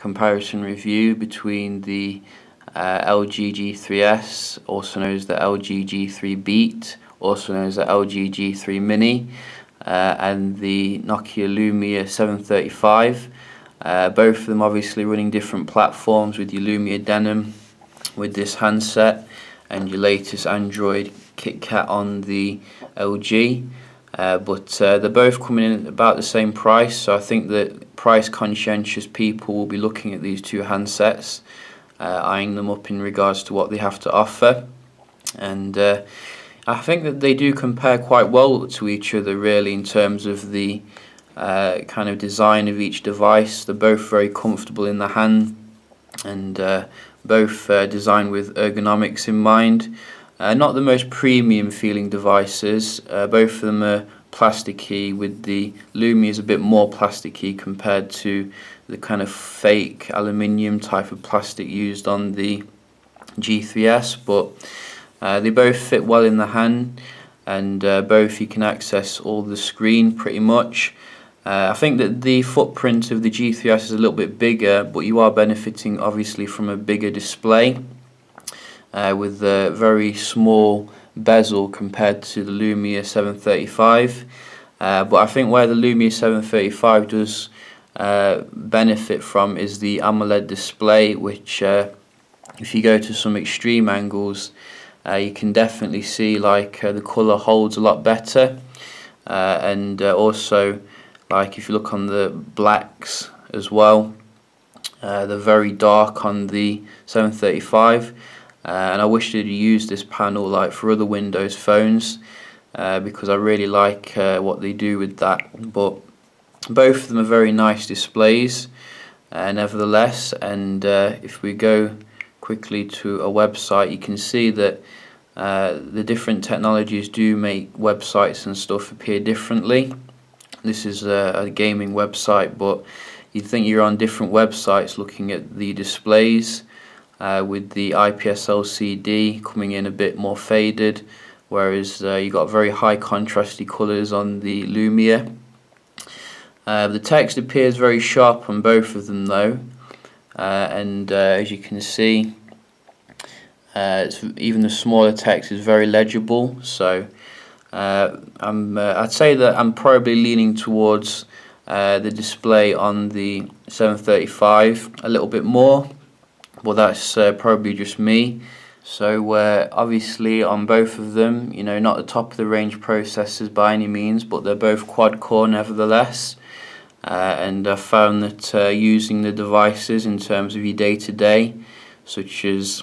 comparison review between the LG G3S, also known as the LG G3 Beat, also known as the LG G3 Mini, and the Nokia Lumia 735. Both of them obviously running different platforms, with your Lumia Denim with this handset and your latest Android KitKat on the LG. But they're both coming in at about the same price, so I think that price conscientious people will be looking at these two handsets, eyeing them up in regards to what they have to offer. And I think that they do compare quite well to each other, really, in terms of the kind of design of each device. They're both very comfortable in the hand, and both designed with ergonomics in mind. Not the most premium feeling devices. Both of them are plasticky, with the Lumia is a bit more plasticky compared to the kind of fake aluminium type of plastic used on the G3S, but they both fit well in the hand, and both you can access all the screen pretty much. I think that the footprint of the G3S is a little bit bigger, but you are benefiting obviously from a bigger display with a very small bezel compared to the Lumia 735. But I think where the Lumia 735 does benefit from is the AMOLED display, which if you go to some extreme angles, you can definitely see like the colour holds a lot better, and also like if you look on the blacks as well, they're very dark on the 735, and I wish they'd use this panel like for other Windows phones, because I really like what they do with that. But both of them are very nice displays, nevertheless. And if we go quickly to a website, you can see that the different technologies do make websites and stuff appear differently. This is a gaming website, but you'd think you're on different websites looking at the displays, with the IPS LCD coming in a bit more faded, whereas you got very high contrasty colours on the Lumia. The text appears very sharp on both of them though, and as you can see, even the smaller text is very legible. So I'd say that I'm probably leaning towards the display on the 735 a little bit more, but that's probably just me. So obviously on both of them, you know, not the top of the range processors by any means, but they're both quad core nevertheless. And I found that using the devices in terms of your day-to-day, such as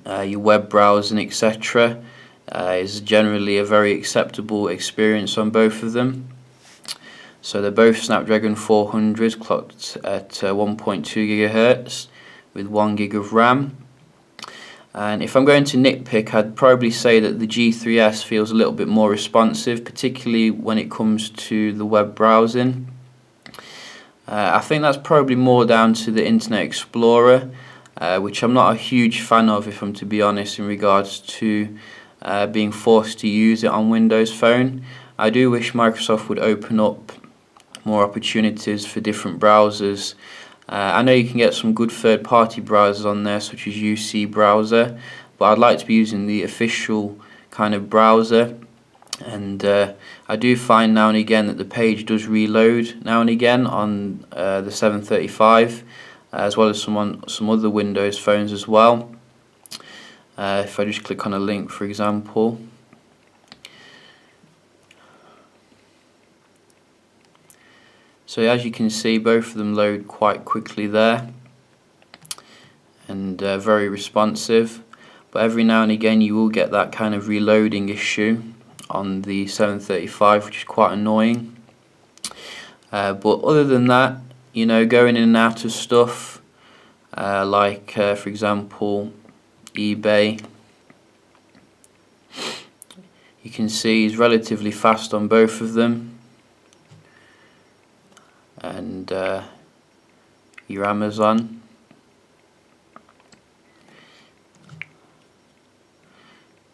your web browsing, etc., is generally a very acceptable experience on both of them. So they're both Snapdragon 400 clocked at 1.2 GHz with 1 GB of RAM. And if I'm going to nitpick, I'd probably say that the G3S feels a little bit more responsive, particularly when it comes to the web browsing. I think that's probably more down to the Internet Explorer, which I'm not a huge fan of, if I'm to be honest, in regards to being forced to use it on Windows Phone. I do wish Microsoft would open up more opportunities for different browsers. I know you can get some good third-party browsers on there, such as UC Browser, but I'd like to be using the official kind of browser. And I do find now and again that the page does reload now and again on the 735, as well as some other Windows phones as well. If I just click on a link, for example, so as you can see, both of them load quite quickly there, and very responsive. But every now and again you will get that kind of reloading issue on the 735, which is quite annoying. But other than that, you know, going in and out of stuff, like for example eBay, you can see is relatively fast on both of them. And your Amazon.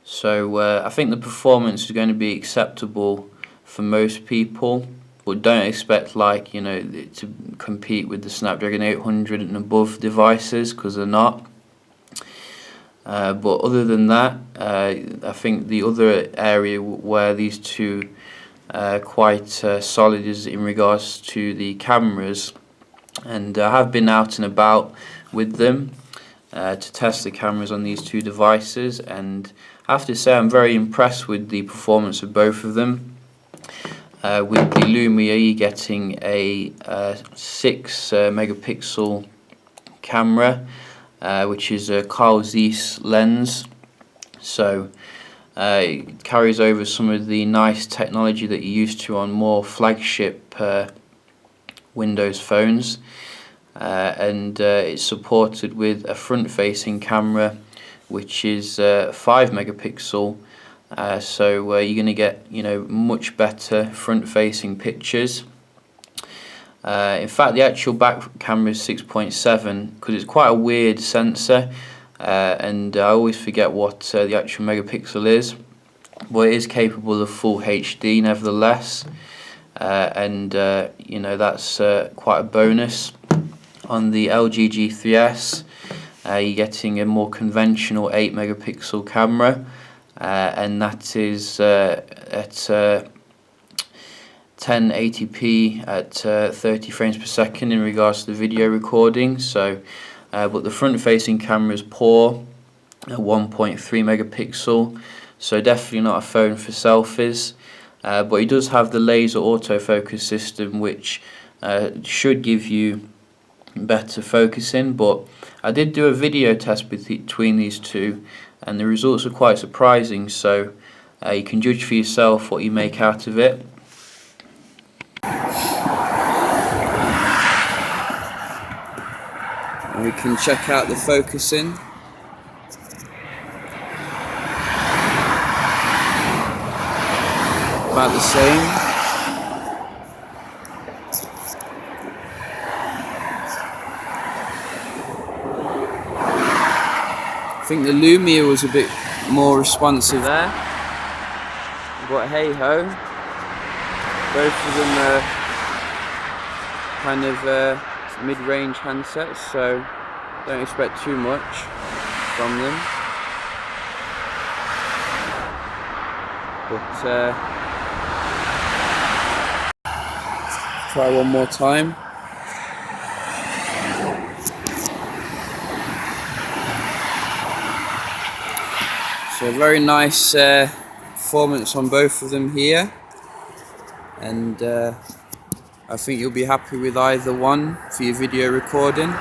So I think the performance is going to be acceptable for most people. but don't expect like it to compete with the Snapdragon 800 and above devices, because they're not. But other than that, I think the other area where these two are quite solid is in regards to the cameras, and I have been out and about with them to test the cameras on these two devices, and I have to say I'm very impressed with the performance of both of them. With the Lumia, you're getting a 6 megapixel camera, which is a Carl Zeiss lens, so it carries over some of the nice technology that you're used to on more flagship Windows phones, and it's supported with a front-facing camera which is 5 megapixel, so you're going to get much better front-facing pictures. In fact, the actual back camera is 6.7 because it's quite a weird sensor, and I always forget what the actual megapixel is, but it is capable of full HD nevertheless, and that's quite a bonus. On the LG G3S, you're getting a more conventional 8 megapixel camera, and that is at 1080p at 30 frames per second in regards to the video recording. So, but the front-facing camera is poor at 1.3 megapixel, so definitely not a phone for selfies. But it does have the laser autofocus system, which should give you better focusing. But I did do a video test between these two, and the results are quite surprising, so you can judge for yourself what you make out of it. And we can check out the focusing. About the same. I think the Lumia was a bit more responsive there, but hey ho, both of them are kind of mid-range handsets, so don't expect too much from them. But try one more time. So very nice performance on both of them here, and I think you'll be happy with either one for your video recording.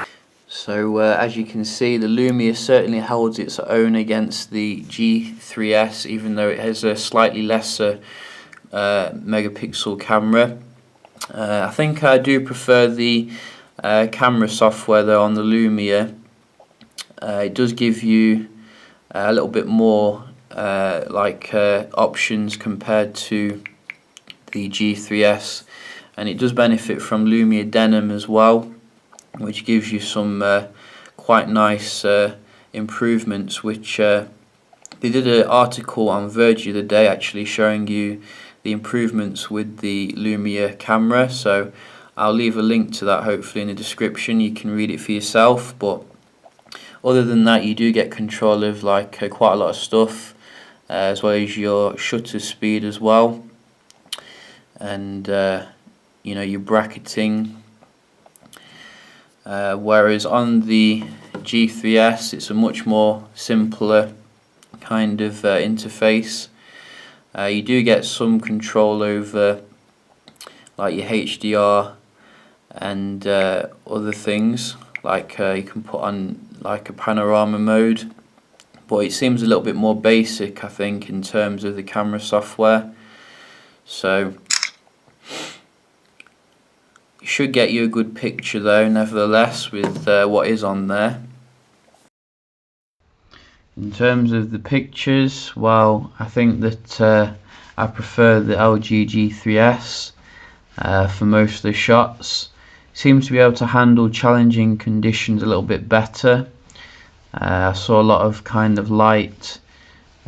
So as you can see, the Lumia certainly holds its own against the G3S, even though it has a slightly lesser megapixel camera. I think I do prefer the camera software though on the Lumia. It does give you a little bit more options compared to the G3S, and it does benefit from Lumia Denim as well, which gives you some quite nice improvements, which they did an article on Verge the other day actually showing you the improvements with the Lumia camera, so I'll leave a link to that hopefully in the description. You can read it for yourself. But other than that, you do get control of quite a lot of stuff, as well as your shutter speed as well, and your bracketing. Whereas on the G3S, it's a much more simpler kind of interface. You do get some control over your HDR and other things, you can put on a panorama mode, but it seems a little bit more basic, I think, in terms of the camera software. So it should get you a good picture though, nevertheless, with what is on there. In terms of the pictures, well, I think that I prefer the LG G3S for most of the shots. Seems to be able to handle challenging conditions a little bit better. I saw a lot of kind of light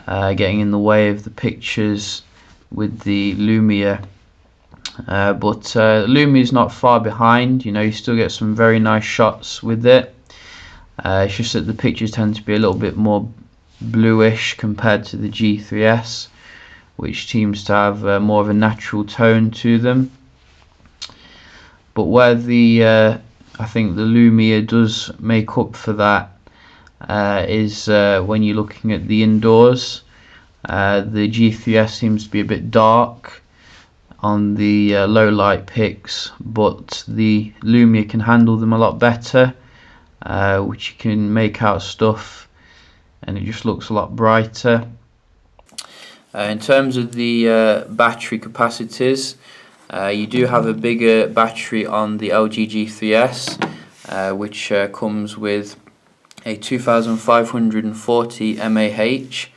getting in the way of the pictures with the Lumia but Lumia is not far behind. You still get some very nice shots with it. It's just that the pictures tend to be a little bit more bluish compared to the G3S, which seems to have more of a natural tone to them. But where I think the Lumia does make up for that is when you're looking at the indoors. The G3S seems to be a bit dark on the low light pics, but the Lumia can handle them a lot better, which you can make out stuff and it just looks a lot brighter. In terms of the battery capacities, you do have a bigger battery on the LG G3S, which comes with a 2540 mAh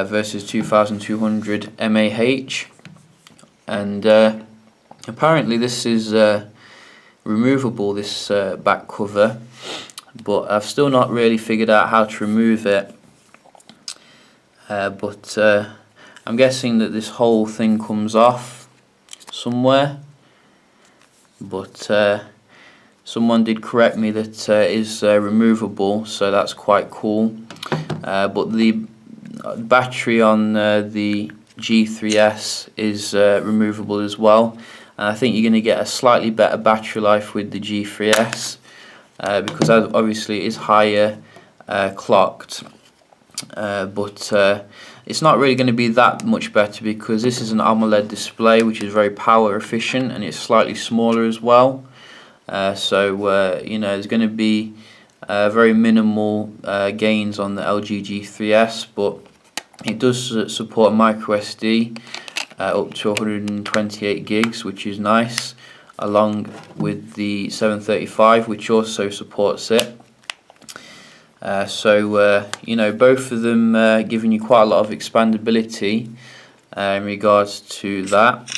versus 2200 mAh, and apparently this is removable, this back cover, but I've still not really figured out how to remove it. But I'm guessing that this whole thing comes off somewhere, but someone did correct me that it is removable, so that's quite cool. But the battery on the G3S is removable as well, and I think you're going to get a slightly better battery life with the G3S because obviously it is higher clocked, but it's not really going to be that much better because this is an AMOLED display which is very power efficient, and it's slightly smaller as well. So there's going to be very minimal gains on the LG G3S, but it does support micro SD up to 128 gigs, which is nice, along with the 735, which also supports it. So both of them giving you quite a lot of expandability in regards to that.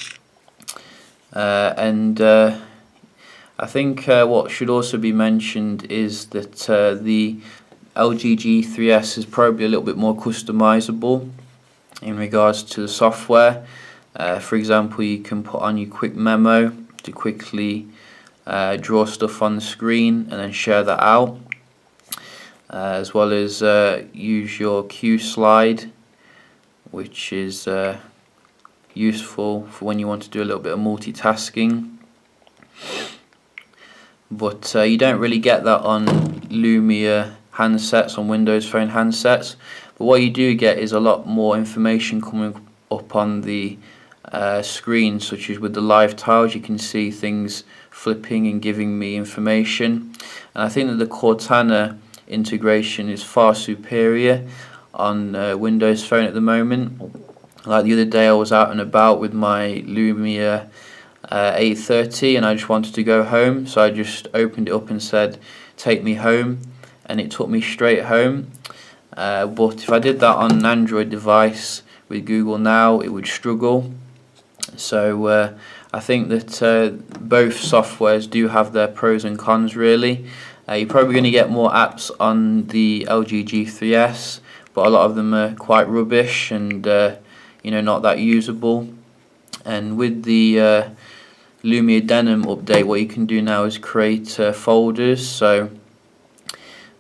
And I think what should also be mentioned is that the LG G3S is probably a little bit more customizable in regards to the software. For example, you can put on your quick memo to quickly draw stuff on the screen and then share that out, as well as use your Q slide, which is useful for when you want to do a little bit of multitasking. But you don't really get that on Lumia handsets, on Windows Phone handsets. But what you do get is a lot more information coming up on the screen, such as with the live tiles. You can see things flipping and giving me information. And I think that the Cortana integration is far superior on Windows Phone at the moment. Like the other day I was out and about with my Lumia 830 and I just wanted to go home, so I just opened it up and said take me home, and it took me straight home. But if I did that on an Android device with Google Now, it would struggle. So I think that both softwares do have their pros and cons really. You're probably going to get more apps on the LG G3S, but a lot of them are quite rubbish and not that usable. And with the Lumia Denim update, what you can do now is create folders. So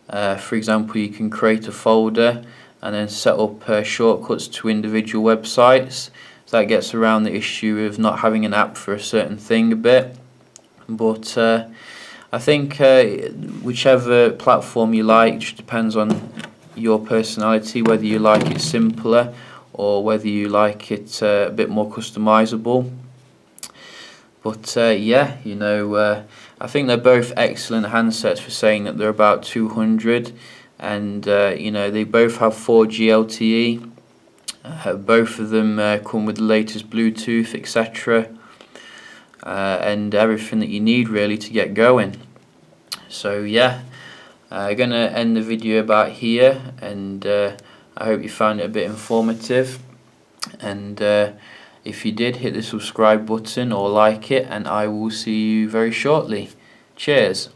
for example, you can create a folder and then set up shortcuts to individual websites. So that gets around the issue of not having an app for a certain thing a bit. But I think whichever platform you like, just depends on your personality, whether you like it simpler or whether you like it a bit more customizable. But yeah, I think they're both excellent handsets for saying that they're about 200, and they both have 4G LTE. Both of them come with the latest Bluetooth, etc. And everything that you need really to get going. So yeah, I'm going to end the video about here, and I hope you found it a bit informative. And if you did, hit the subscribe button or like it, and I will see you very shortly. Cheers.